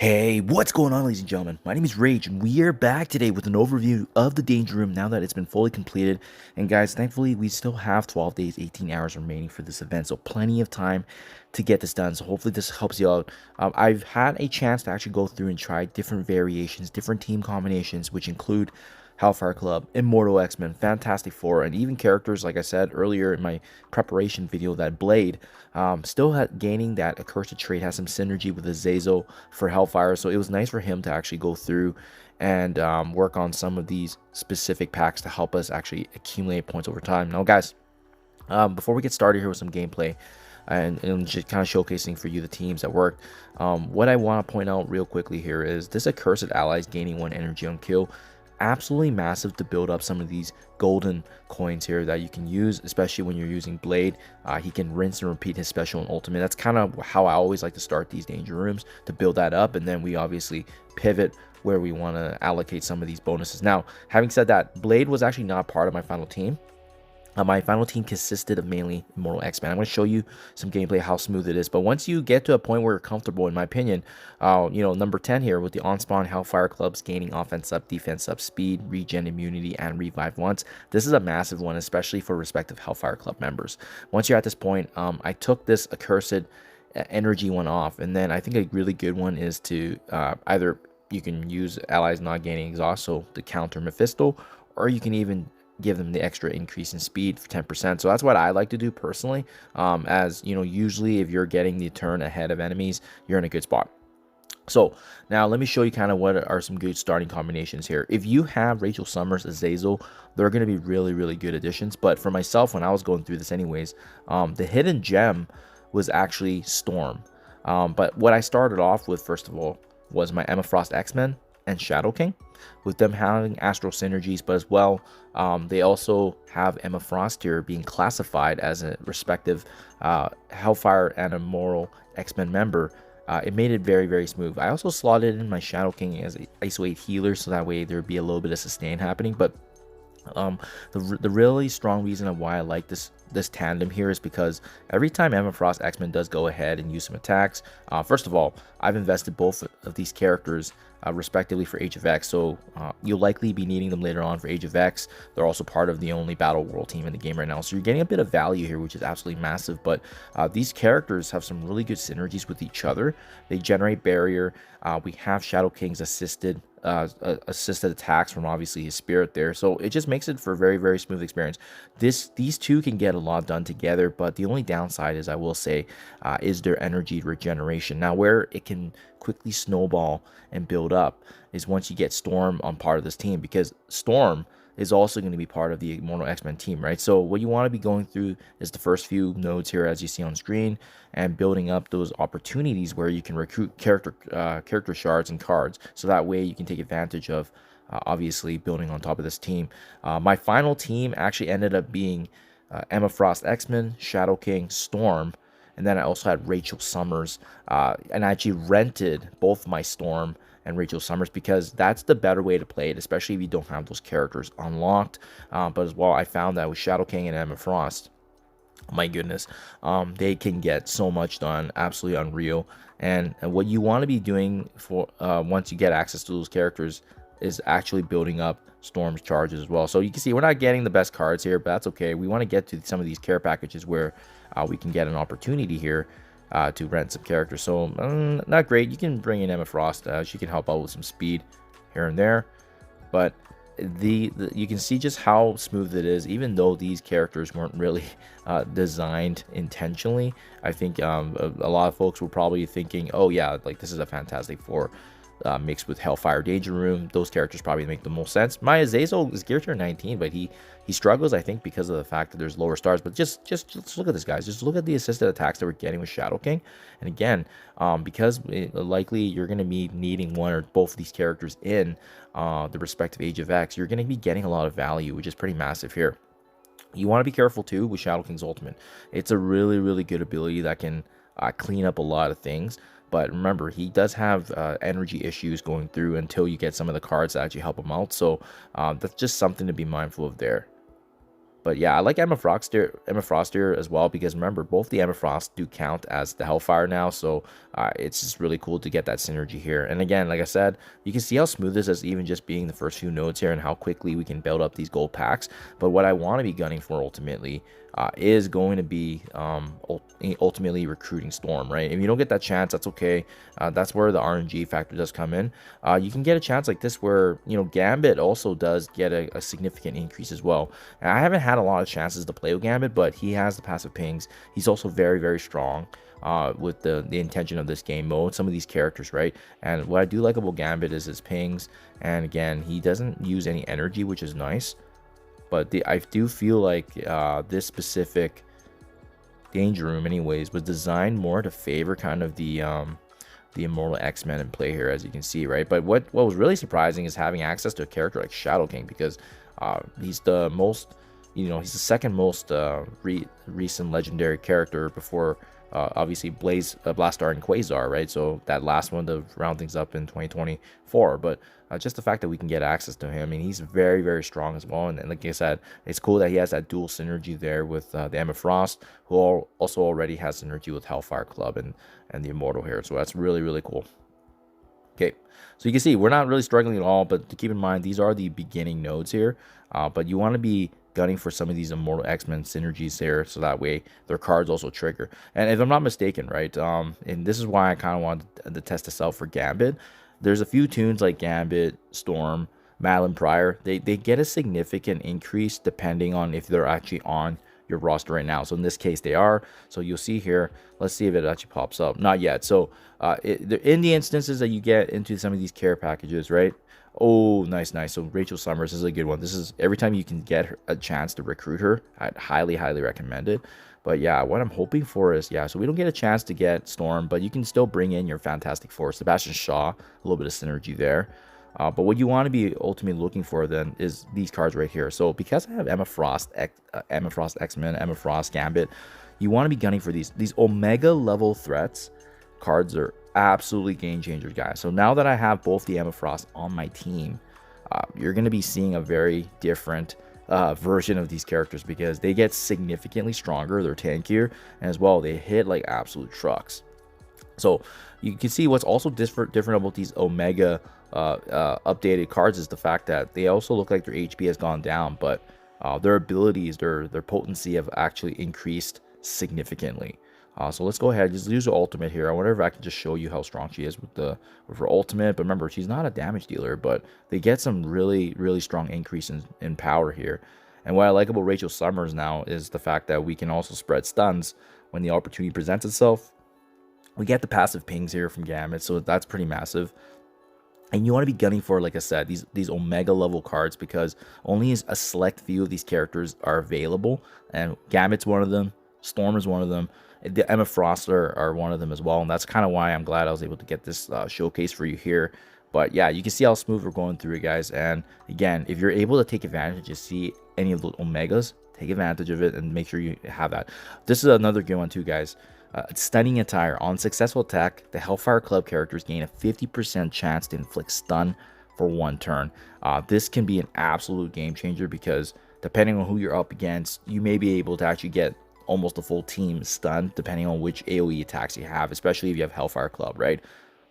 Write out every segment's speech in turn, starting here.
Hey, what's going on, ladies and gentlemen? My name is Rage, and we are back today with an overview of the Danger Room now that it's been fully completed. And guys, thankfully, we still have 12 days, 18 hours remaining for this event, so plenty of time to get this done. So hopefully this helps you out. I've had a chance to actually go through and try different variations, different team combinations, which include Hellfire Club, Immortal X-Men, Fantastic Four, and even characters, like I said earlier in my preparation video, that Blade, still gaining that accursed trait, has some synergy with Azazel for Hellfire, so it was nice for him to actually go through and work on some of these specific packs to help us actually accumulate points over time. Now, guys, before we get started here with some gameplay, and just kind of showcasing for you the teams that worked. What I want to point out real quickly here is this accursed allies gaining 1 energy on kill. Absolutely massive to build up some of these golden coins here that you can use, especially when you're using Blade. He can rinse and repeat his special and ultimate. That's kind of how I always like to start these danger rooms, to build that up, and then we obviously pivot where we want to allocate some of these bonuses. Now, having said that, Blade was actually not part of my final team. My final team consisted of mainly Immortal X-Men. I'm going to show you some gameplay, how smooth it is. But once you get to a point where you're comfortable, in my opinion, number 10 here with the on-spawn Hellfire Clubs gaining offense up, defense up, speed, regen, immunity, and revive once. This is a massive one, especially for respective Hellfire Club members. Once you're at this point, I took this accursed energy one off. And then I think a really good one is to either you can use allies not gaining exhaust, so to counter Mephisto, or you can even give them the extra increase in speed for 10%. So that's what I like to do personally, as you know, usually if you're getting the turn ahead of enemies, you're in a good spot. So now let me show you kind of what are some good starting combinations here. If you have Rachel Summers, Azazel, they're going to be really good additions. But for myself, when I was going through this anyways, the hidden gem was actually Storm. But what I started off with, first of all, was my Emma Frost X-Men and Shadow King, with them having astral synergies, but as well, they also have Emma Frost here being classified as a respective Hellfire and Immortal X-Men member. It made it very smooth. I also slotted in my Shadow King as a ISO 8 healer, so that way there'd be a little bit of sustain happening. But the really strong reason of why I like this tandem here is because every time Emma Frost X-Men does go ahead and use some attacks, first of all, I've invested both of these characters respectively for Age of X, so you'll likely be needing them later on for Age of X. They're also part of the only Battle World team in the game right now, so you're getting a bit of value here, which is absolutely massive. But these characters have some really good synergies with each other. They generate barrier. We have Shadow King's assisted attacks from obviously his spirit there, so it just makes it for a very smooth experience. These two can get a lot done together, but the only downside is, I will say, is their energy regeneration. Now, where it can quickly snowball and build up is once you get Storm on part of this team, because Storm is also going to be part of the Immortal X-Men team, right? So what you want to be going through is the first few nodes here, as you see on screen, and building up those opportunities where you can recruit character shards and cards, so that way you can take advantage of obviously building on top of this team. My final team actually ended up being Emma Frost X-Men, Shadow King, Storm, and then I also had Rachel Summers, and I actually rented both my Storm and Rachel Summers because that's the better way to play it, especially if you don't have those characters unlocked. But as well, I found that with Shadow King and Emma Frost, my goodness, they can get so much done, absolutely unreal. And what you want to be doing for once you get access to those characters is actually building up Storm's charges as well. So you can see we're not getting the best cards here, but that's okay. We want to get to some of these care packages where we can get an opportunity here to rent some characters. So not great. You can bring in Emma Frost. She can help out with some speed here and there, but you can see just how smooth it is, even though these characters weren't really designed intentionally. I think a lot of folks were probably thinking, oh yeah, like this is a Fantastic Four mixed with Hellfire Danger Room. Those characters probably make the most sense. My Azazel is geared to 19, but he struggles, I think, because of the fact that there's lower stars. But just look at this, guys. Just look at the assisted attacks that we're getting with Shadow King. And again, because likely you're going to be needing one or both of these characters in the respective Age of X, you're going to be getting a lot of value, which is pretty massive here. You want to be careful too with Shadow King's ultimate. It's a really good ability that can clean up a lot of things. But remember, he does have energy issues going through until you get some of the cards that actually help him out. So that's just something to be mindful of there. But yeah, I like Emma Frost here as well, because remember, both the Emma Frost do count as the Hellfire now, so it's just really cool to get that synergy here. And again, like I said, you can see how smooth this is, even just being the first few nodes here, and how quickly we can build up these gold packs. But what I want to be gunning for ultimately is going to be ultimately recruiting Storm, right? If you don't get that chance, that's okay. That's where the RNG factor does come in. You can get a chance like this where, you know, Gambit also does get a significant increase as well. And I haven't had a lot of chances to play with Gambit, but he has the passive pings. He's also very, very strong with the intention of this game mode, some of these characters, right? And what I do like about Gambit is his pings, and again, he doesn't use any energy, which is nice. But I do feel like this specific Danger Room anyways was designed more to favor kind of the Immortal X-Men in play here, as you can see, right? But what was really surprising is having access to a character like Shadow King, because he's the most, you know, he's the second most recent legendary character before obviously Blastar and Quasar, right? So that last one to round things up in 2024. But just the fact that we can get access to him, I mean, he's very, very strong as well. And like I said, it's cool that he has that dual synergy there with the Emma Frost, who also already has synergy with Hellfire Club and the Immortal here. So that's really, really cool. Okay, so you can see we're not really struggling at all, but to keep in mind, these are the beginning nodes here. But you want to be gunning for some of these Immortal X-Men synergies there, so that way their cards also trigger. And if I'm not mistaken, right, and this is why I kind of wanted to test this out for Gambit. There's a few tunes like Gambit, Storm, Madeline Pryor. They get a significant increase depending on if they're actually on your roster right now. So in this case, they are. So you'll see here. Let's see if it actually pops up. Not yet. So in the instances that you get into some of these care packages, right? Oh, nice. So Rachel Summers is a good one. This is every time you can get a chance to recruit her, I'd highly recommend it. But yeah, what I'm hoping for is, yeah, so we don't get a chance to get Storm, but you can still bring in your Fantastic Four, Sebastian Shaw, a little bit of synergy there. But what you want to be ultimately looking for then is these cards right here. So because I have Emma Frost X-Men, Emma Frost Gambit, you want to be gunning for these Omega level threats. Cards are absolutely game changers, guys. So now that I have both the Emma Frost on my team, you're going to be seeing a very different version of these characters, because they get significantly stronger, they're tankier, and as well they hit like absolute trucks. So you can see what's also different about these Omega updated cards is the fact that they also look like their HP has gone down, but their abilities, their potency have actually increased significantly. So let's go ahead, just use the ultimate here. I wonder if I can just show you how strong she is with her ultimate. But remember, she's not a damage dealer, but they get some really strong increase in power here. And what I like about Rachel Summers now is the fact that we can also spread stuns when the opportunity presents itself. We get the passive pings here from Gambit, so that's pretty massive. And you want to be gunning for, like I said, these Omega level cards, because only a select few of these characters are available. And Gambit's one of them, Storm is one of them, the Emma Frost are one of them as well. And that's kind of why I'm glad I was able to get this showcase for you here. But yeah, you can see how smooth we're going through it, guys. And again, if you're able to take advantage and see any of those Omegas, take advantage of it and make sure you have that. This is another good one too, guys. Stunning Attire. On successful attack, the Hellfire Club characters gain a 50% chance to inflict stun for 1 turn. This can be an absolute game changer, because depending on who you're up against, you may be able to actually get almost a full team stunned depending on which AoE attacks you have, especially if you have Hellfire Club, right?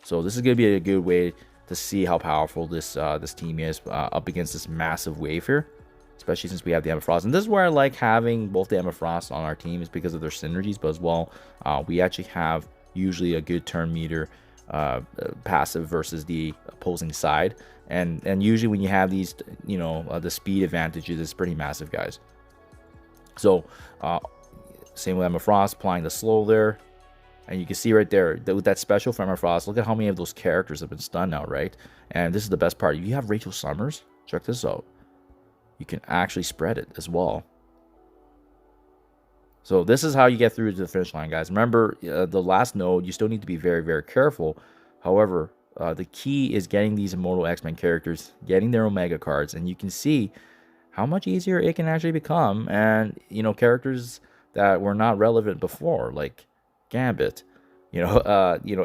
So this is going to be a good way to see how powerful this team is up against this massive wave here, especially since we have the Emma Frost. And this is where I like having both the Emma Frost on our team, is because of their synergies, but as well, we actually have usually a good turn meter passive versus the opposing side. And usually when you have these, you know, the speed advantages is pretty massive, guys. So same with Emma Frost, applying the slow there. And you can see right there, with that special for Emma Frost, look at how many of those characters have been stunned now, right? And this is the best part. If you have Rachel Summers, check this out. You can actually spread it as well. So this is how you get through to the finish line, guys. Remember, the last node, you still need to be very careful. However, the key is getting these Immortal X-Men characters, getting their Omega cards, and you can see how much easier it can actually become. And, you know, characters that were not relevant before, like Gambit. You know,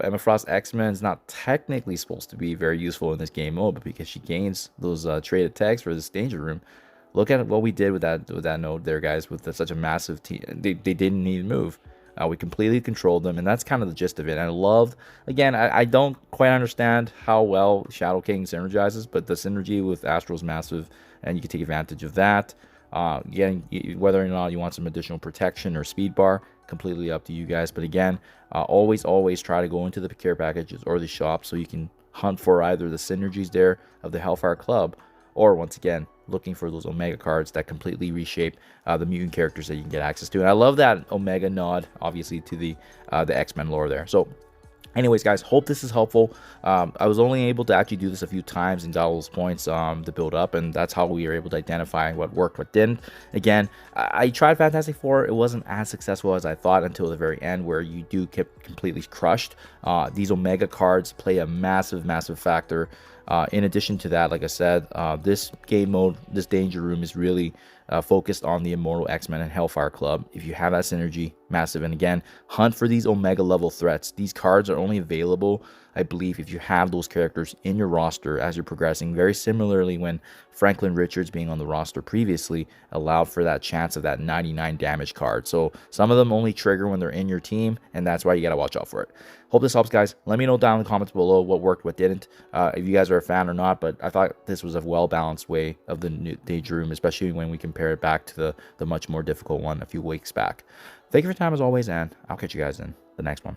Emma Frost X-Men is not technically supposed to be very useful in this game mode, but because she gains those traded tags for this Danger Room, Look at what we did with that node there, guys, with such a massive team. They didn't need to move. We completely controlled them, and that's kind of the gist of it. And I love, again, I don't quite understand how well Shadow King synergizes, but the synergy with Astral is massive, and you can take advantage of that. Again, whether or not you want some additional protection or speed bar, completely up to you guys. But again, always try to go into the care packages or the shop so you can hunt for either the synergies there of the Hellfire Club, or once again, looking for those Omega cards that completely reshape the mutant characters that you can get access to. And I love that Omega nod, obviously, to the X-Men lore there. So anyways, guys, hope this is helpful. I was only able to actually do this a few times and got all those points to build up, and that's how we were able to identify what worked, what didn't. Again, I tried Fantastic Four. It wasn't as successful as I thought until the very end, where you do get completely crushed. These Omega cards play a massive factor. In addition to that, like I said, this game mode, this Danger Room is really focused on the Immortal X-Men and Hellfire Club. If you have that synergy, massive. And again, hunt for these Omega level threats. These cards are only available, I believe, if you have those characters in your roster as you're progressing. Very similarly, when Franklin Richards being on the roster previously allowed for that chance of that 99 damage card. So some of them only trigger when they're in your team, and that's why you got to watch out for it. Hope this helps, guys. Let me know down in the comments below what worked, what didn't, if you guys are a fan or not. But I thought this was a well-balanced way of the new Danger Room, especially when we compare it back to the much more difficult one a few weeks back. Thank you for your time as always, and I'll catch you guys in the next one.